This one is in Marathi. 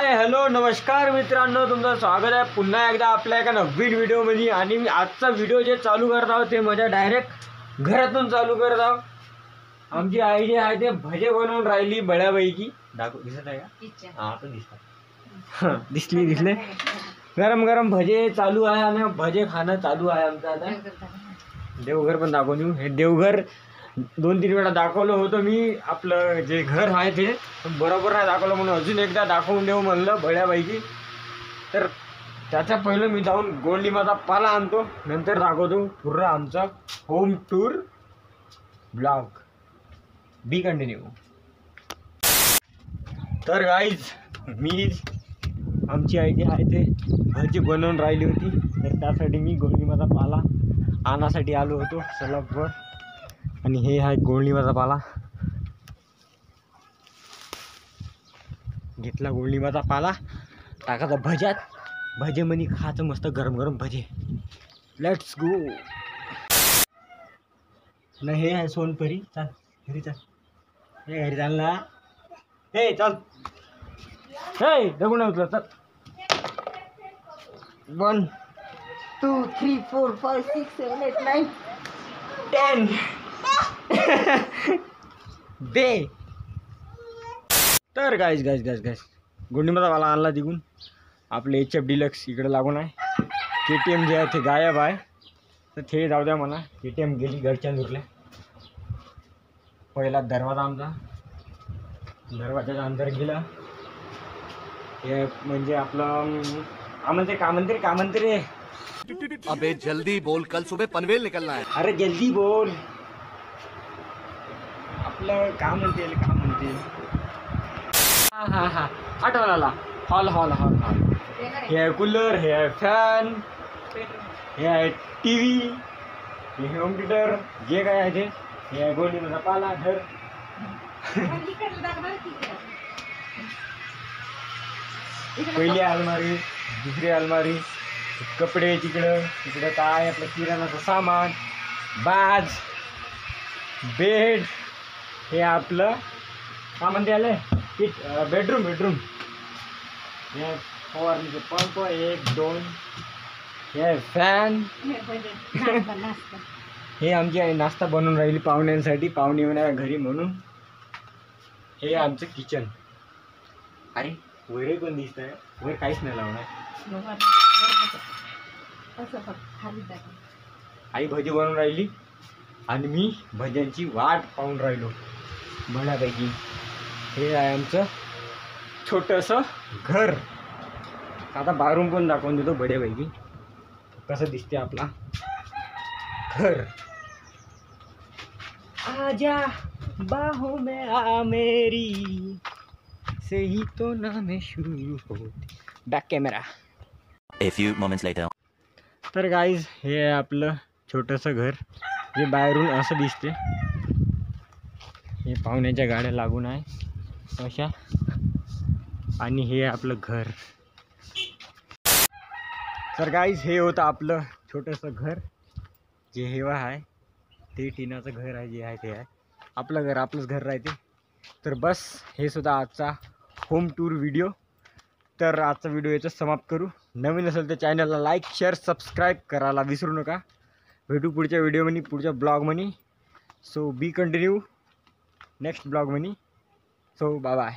हाय हॅलो नमस्कार मित्रांनो, तुमचं स्वागत आहे पुन्हा एकदा आपल्या एका नवीन व्हिडिओमध्ये। आणि मी आजचा व्हिडिओ जे चालू करत आहोत ते माझ्या डायरेक्ट घरातून चालू करत आहोत। आमची आई जी आहे ते भजे बनवून राहिली बड्यापैकी। दाखव, दिसत आहे का? हां आता दिसतात, दिसले गरम गरम भजे चालू आहे आणि भजे खाणं चालू आहे आमचं। आता देवघर पण दाखवून देऊ। हे देवघर 2-3 वेळा दाखवलं होतं मी, आपलं जे घर आहे ते बरोबर नाही दाखवलं म्हणून अजून एकदा दाखवून देऊ म्हणलं बड्यापैकी। तर त्याच्या पहिलं मी जाऊन गोंडलिंबाचा पाला आणतो, नंतर दाखवतो पूर्ण आमचा होम टूर ब्लॉग। बी कंटिन्यू। तर गाईज मी आमची आई जी आहे ते भजी बनवून राहिली होती, तर त्यासाठी मी गोंडलिंबाचा पाला आणण्यासाठी आलो होतो सलगवर। आणि हे आहे गोंडलिंबाचा पाला, घेतला गोंडलिंबाचा पाला, टाकायचा भज्यात, भजे म्हणी खायचं मस्त गरम गरम भजे। Let's go. ना हे आहे सोनपरी, चल घरी चल, हे घरी चाल ना, हे चल, हे दगड नव्हतं चल। 1 2 3 4 5 6 7 8 9 10 दे। तर गाईज गोंडलिंबाचा पाला आणला तिकून। आपले HF डिलक्स इकडे लागून आहे। KTM जे आहे ते गायब आहे, तर ते जाऊ द्या म्हणा, KTM गेली घरच्या दुरल्या। पहिला दरवाजा आमचा, दरवाजाच्या अंदर गेला, हे म्हणजे आपलं का म्हणते रे, अबे जल्दी बोल, कल सुबह पनवेल निकलना है। अरे जल्दी बोल, आपलं का म्हणते हा आठवला, हॉल। हे आहे कूलर, हे आहे फॅन, हे आहे TV, हे होम थिएटर, जे काय आहे ते, हे आहे गोंडलिंबाचा पाला घर। पहिली अलमारी, दुसरी अलमारी, कपडे तिकडं काय आपलं किराणाचं सामान, बाज, बेड, हे आपलं का म्हणते आलं बेडरूम, हे फवारणीचे पंप 1 2, हे फॅन, हे आमची आई नाश्ता बनवून राहिली पाहुण्यांसाठी, पाहुणे येणार घरी म्हणून। हे आमचं किचन। अरे वैरे पण दिसत आहे, वर काहीच नाही लावणार। आई भजी बनवून राहिली आणि मी भज्यांची वाट पाहून राहिलो बऱ्यापैकी। हे आहे आमचं छोटंसं घर। आता बाहेरून पण दाखवून देतो बड्यापैकी कसं दिसते आपला घर। आजा बाहों में आ मेरी, से ही तो नामे शुरू होती। Back camera. A few moments later. तर गाईज हे आहे आपलं छोटंसं घर, जे बाहेरून असं दिसते। हे पाहुण्याच्या गाड्या लागून आहे अशा, आणि हे आपलं घर। तर गाईज हे होतं आपलं छोटंसं घर, जे हेवा आहे ते टिनाचं घर आहे, जे आहे ते आहे आपलं घर, आपलंच घर राहते। तर बस हे सुद्धा आजचा होम टूर व्हिडिओ। तर आजचा व्हिडिओ याचं समाप्त करू। नवीन असेल तर चॅनलला लाईक शेअर सबस्क्राईब करायला विसरू नका। भेटू पुढच्या व्हिडिओमध्ये, पुढच्या ब्लॉगमध्ये। सो बी कंटिन्यू नेक्स्ट ब्लॉगमध्ये। So bye bye.